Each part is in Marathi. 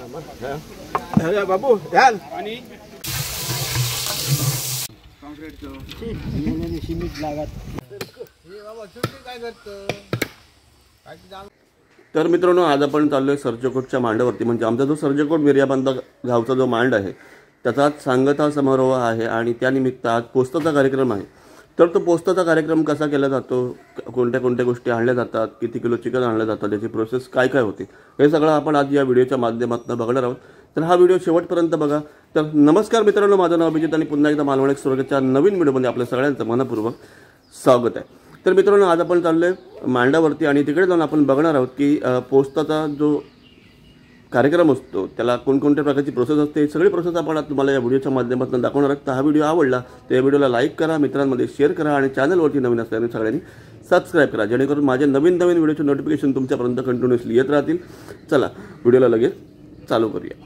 अरे बाबू ध्यान आणि सिमेंट लागत हे बाबा तुम्ही काय करतो तर मित्रांनो आज आपण चाललोय सर्जकोटच्या मांडावरती म्हणजे आमचा जो सर्जकोट मिर्याबांधा गावचा जो मांड आहे त्याचा सांगता समारोह आहे आणि त्यानिमित्त आज पोस्ताचा कार्यक्रम आहे। तर तो पोस्ताचा कार्यक्रम कसा केला जातो, कोणत्या कोणत्या गोष्टी आणल्या जातात, किती किलो चिकन आणलं जातं, त्याची प्रोसेस काय काय होते हे सगळं आपण आज या व्हिडिओच्या माध्यमातून बघणार आहोत। तर हा व्हिडिओ शेवटपर्यंत बघा। तर नमस्कार मित्रांनो, माझं नाव अभिजित आणि पुन्हा एकदा मालवण एक्सप्रेसच्या नवीन व्हिडिओमध्ये आपल्या सगळ्यांचं मनपूर्वक स्वागत आहे। तर मित्रांनो आज आपण चाललोय मांडावरती आणि तिकडे जाऊन आपण बघणार आहोत की पोस्ताचा जो कार्यक्रम असतो त्याला कोणकोणत्या प्रकारची प्रोसेस असते ही सगळी प्रोसेस आपण आज तुम्हाला या व्हिडिओच्या माध्यमातून दाखवणार आहोत। तर हा व्हिडिओ आवडला तर या व्हिडिओला लाईक करा, मित्रांमध्ये शेअर करा आणि चॅनलवरती नवीन असल्याने सगळ्यांनी सबस्क्राइब करा जेणेकरून माझे नवीन व्हिडिओचे नोटिफिकेशन तुमच्यापर्यंत कंटिन्युअसली येत राहतील। चला व्हिडिओला लगेच चालू करूया।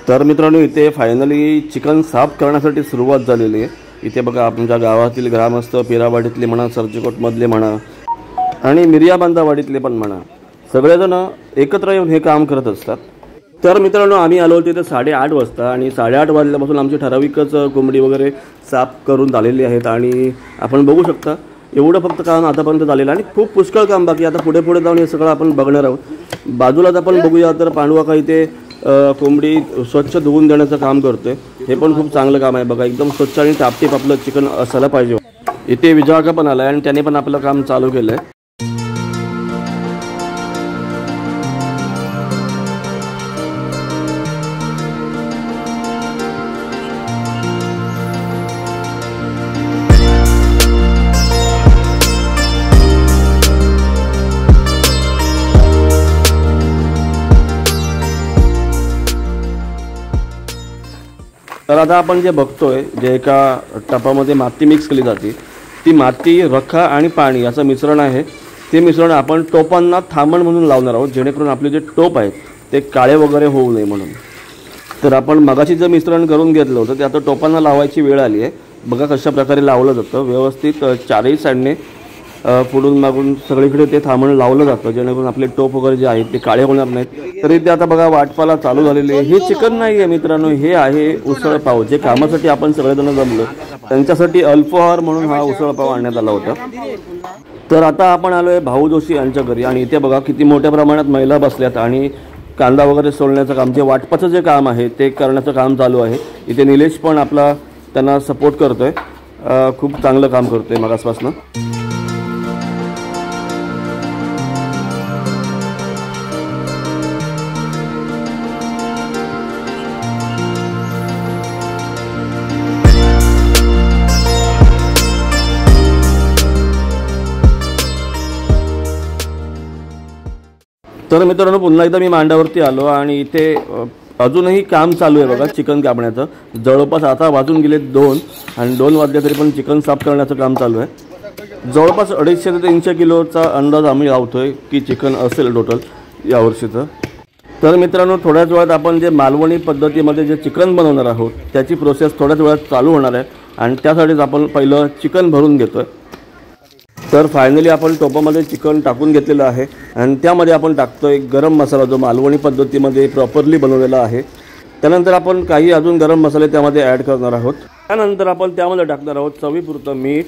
तर मित्रांनो इथे फायनली चिकन साफ करण्यासाठी सुरुवात झालेली आहे। इथे बघा आमच्या गावातील ग्रामस्थ, पेरावाडीतले म्हणा, सर्जकोटमधले म्हणा आणि मिर्याबांधावाडीतले पण म्हणा, सगळेजण एकत्र येऊन हे काम करत असतात। तर मित्रांनो आम्ही आलो होतो इथे 8:30 वाजता आणि 8:30 वाजल्यापासून आमची ठराविकच कोंबडी वगैरे साफ करून झालेली आहेत आणि आपण बघू शकता एवढं फक्त काम आतापर्यंत झालेलं आणि खूप पुष्कळ काम बाकी। आता पुढे पुढे जाऊन हे सगळं आपण बघणार आहोत। बाजूलाच आपण बघूया तर पांडुआका इथे कोंबडी स्वच्छ धुवून देण्याचं काम करतोय। हे पण खूप चांगलं काम आहे बघा, एकदम स्वच्छ आणि टापटीप आपलं चिकन असायला पाहिजे। इथे विजयाका पण आलाय आणि त्याने पण आपलं काम चालू केलंय। तर आता आपण जे बघतोय जे एका टपामध्ये माती मिक्स केली जाते ती माती, रखा आणि पाणी याचं मिश्रण आहे। ते मिश्रण आपण टोपांना थांबण म्हणून लावणार आहोत जेणेकरून आपले जे टोप आहेत ते काळे वगैरे होऊ नये म्हणून। तर आपण मगाशी जे मिश्रण करून घेतलं होतं ते आता टोपांना लावायची वेळ आली आहे। बघा कशा प्रकारे लावलं जातं, व्यवस्थित चारही साईडने पुढून मागून सगळीकडे ते थांबण लावलं जातं जेणेकरून आपले टोप वगैरे जे आहेत ते काळे होणार नाहीत। तरी ते आता बघा वाटपाला चालू झालेले आहे। हे चिकन नाही आहे मित्रांनो, हे आहे उसळ पाव। जे कामासाठी आपण सगळेजण जमलो त्यांच्यासाठी अल्पोहार म्हणून हा उसळ पाव आणण्यात आला होता। तर आता आपण आलोय भाऊ जोशी यांच्या घरी आणि इथे बघा किती मोठ्या प्रमाणात महिला बसल्यात आणि कांदा वगैरे सोलण्याचं काम, जे वाटपाचं जे काम आहे ते करण्याचं काम चालू आहे। इथे निलेश पण आपला त्यांना सपोर्ट करतोय, खूप चांगलं काम करतोय मगासपासून। तर मित्रांनो पुन्हा एकदा मी मांडावरती आलो आणि इथे अजूनही काम चालू आहे बघा चिकन कापण्याचं। जवळपास आता वाजून गेले 2 आणि 2 वाजले तरी पण चिकन साफ करण्याचं काम चालू आहे। जवळपास 250 ते 300 किलोचा अंदाज आम्ही लावतोय की चिकन असेल टोटल यावर्षीचं। तर मित्रांनो थोड्याच वेळात आपण जे मालवणी पद्धतीमध्ये जे चिकन बनवणार आहोत त्याची प्रोसेस थोड्याच वेळात चालू होणार आहे आणि त्यासाठीच आपण पहिलं चिकन भरून घेतोय। तर फायनली आपण टोपामध्ये चिकन टाकून घेतलेलं आहे आणि त्यामध्ये आपण टाकतोय गरम मसाला जो मालवणी पद्धतीमध्ये प्रॉपरली बनवलेला आहे। त्यानंतर आपण काही अजून गरम मसाले त्यामध्ये ॲड करणार आहोत। त्यानंतर आपण त्यामध्ये टाकणार आहोत चवीपुरतं मीठ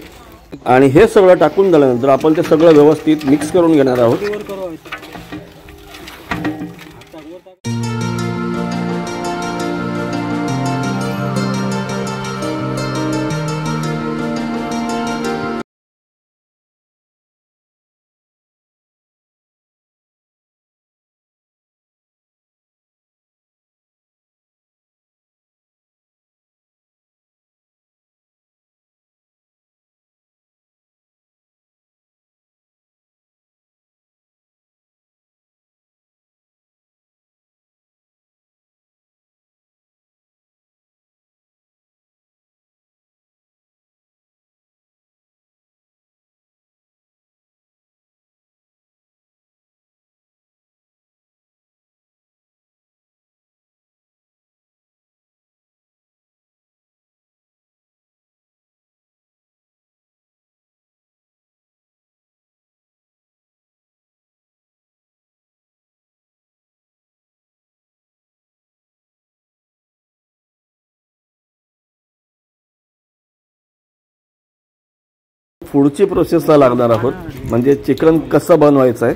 आणि हे सगळं टाकून झाल्यानंतर आपण ते सगळं व्यवस्थित मिक्स करून घेणार आहोत। पुढची प्रोसेसला लागणार आहोत, म्हणजे चिकन कसं बनवायचं आहे.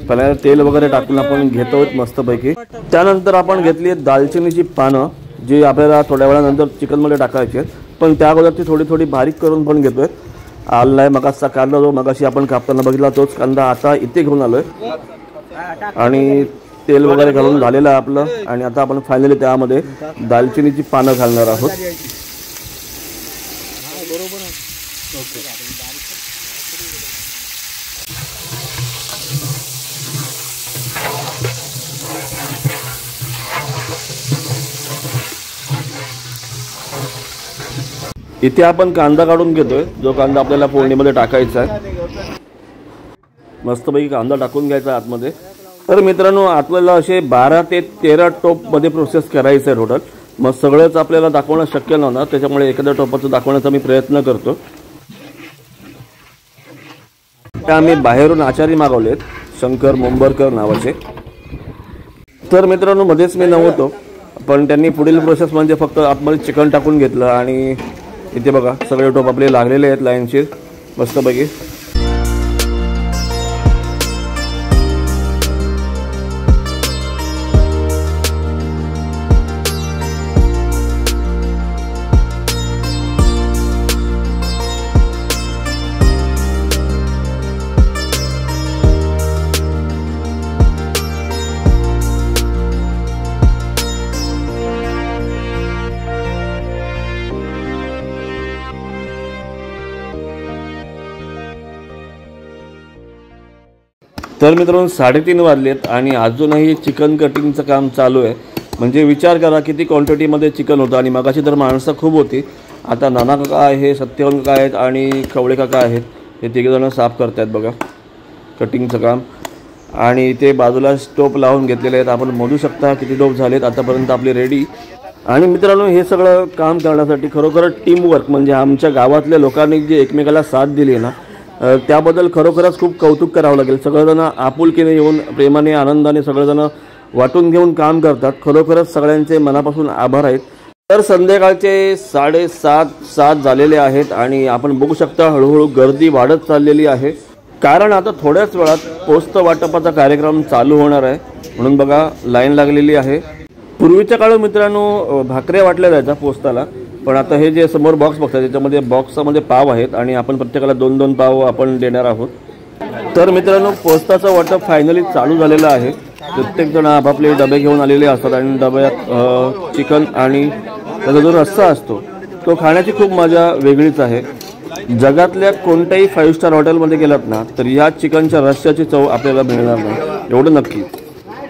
पहिल्यांदा तेल वगैरे टाकून आपण घेतो मस्तपैकी. त्यानंतर आपण घेतली दालचिनीची पानं, जी आपल्याला थोड्या वेळानंतर चिकनमध्ये टाकायची आहेत, पण त्या अगोदर ती थोडी थोडी बारीक करून पण घेतोय. आला आहे मगाचा कांदा, जो मगाशी आपण कापताना बघितला तोच कांदा आता इथे घेऊन आलोय. आणि तेल वगैरे घालून झालेलं आहे आपलं. आणि आता आपण फायनली त्यामध्ये दालचिनीची पानं घालणार आहोत. इथे आपण कांदा काढून घेतोय, जो कांदा आपल्याला फोडणीमध्ये टाकायचा आहे. मस्तपैकी कांदा टाकून घ्यायचा आतमध्ये. तर मित्रांनो, आपल्याला असे 12 ते 13 टोपमध्ये प्रोसेस करायचं आहे टोटल. मग सगळंच आपल्याला दाखवणं शक्य नव्हतं, त्याच्यामुळे एखाद्या टोपाचं दाखवण्याचा मी प्रयत्न करतो. त्या आम्ही बाहेरून आचारी मागवलेत, शंकर मोंबरकर नावाचे. तर मित्रांनो, मध्येच मी नव्हतो, पण त्यांनी पुढील प्रोसेस म्हणजे फक्त आतमध्ये चिकन टाकून घेतलं. आणि इथे बघा सगळे टोप आपले लागलेले आहेत लाईनशीर मस्तपैकी. तर मित्रांनो, 3:30 वाजलेत आणि अजूनही चिकन कटिंगचं काम चालू आहे. म्हणजे विचार करा किती क्वांटिटीमध्ये चिकन होतं. आणि मगाशी तर माणसं खूप होती. आता नाना काका आहे, सत्यवान काका आहेत आणि खवळे काका आहेत. हे तिघेजणं साफ करत आहेत बघा कटिंगचं काम. आणि ते बाजूला टोप लावून घेतलेले आहेत. आपण मोजू शकता किती टोप झालेत आतापर्यंत आपले रेडी. आणि मित्रांनो, हे सगळं काम करण्यासाठी खरोखरच टीमवर्क, म्हणजे आमच्या गावातल्या लोकांनी जे एकमेकाला साथ दिली आहे ना, त्याबद्दल खरोखरच खूप कौतुक करावं लागेल. सगळेजण आपुलकीने येऊन प्रेमाने आनंदाने सगळेजण वाटून घेऊन काम करतात. खरोखरच सगळ्यांचे मनापासून आभार आहेत. तर संध्याकाळचे 7:30 झालेले आहेत आणि आपण बघू शकता हळूहळू गर्दी वाढत चाललेली आहे. कारण आता थोड्याच वेळात पोस्त वाटपाचा कार्यक्रम चालू होणार आहे. म्हणून बघा लाईन लागलेली आहे. पूर्वीच्या काळात मित्रांनो भाकऱ्या वाटल्या जायच्या पोस्ताला, पण आता हे जे समोर बॉक्स बघतात त्याच्यामध्ये बॉक्समध्ये पाव आहेत आणि आपण प्रत्येकाला 2-2 पाव आपण देणार आहोत. तर मित्रांनो, पोस्ताचं वाटप फायनली चालू झालेलं आहे. प्रत्येकजण आपापले डबे घेऊन आलेले असतात आणि डब्यात चिकन आणि त्याचा जो रस्सा असतो तो खाण्याची खूप मजा वेगळीच आहे. जगातल्या कोणत्याही 5 स्टार हॉटेलमध्ये गेलात ना, तर या चिकनच्या रस्स्याची चव आपल्याला मिळणार नाही, एवढं नक्की.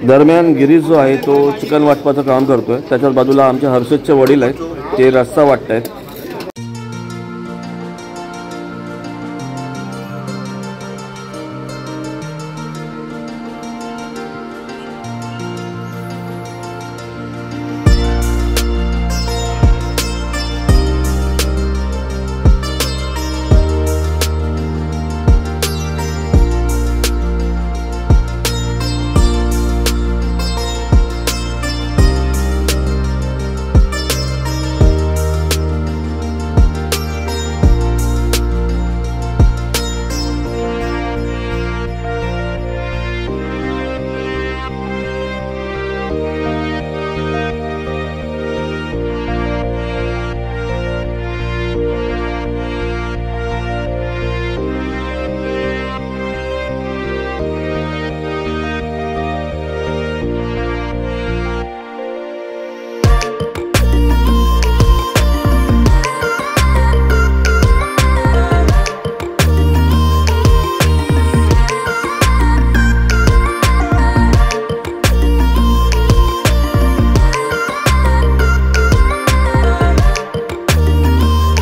दरम्यान गिरीश जो आहे तो चिकन वाटपाचं काम करतोय. त्याच्याच बाजूला आमच्या हर्षदचे वडील आहेत, ते रस्सा वाटत आहेत.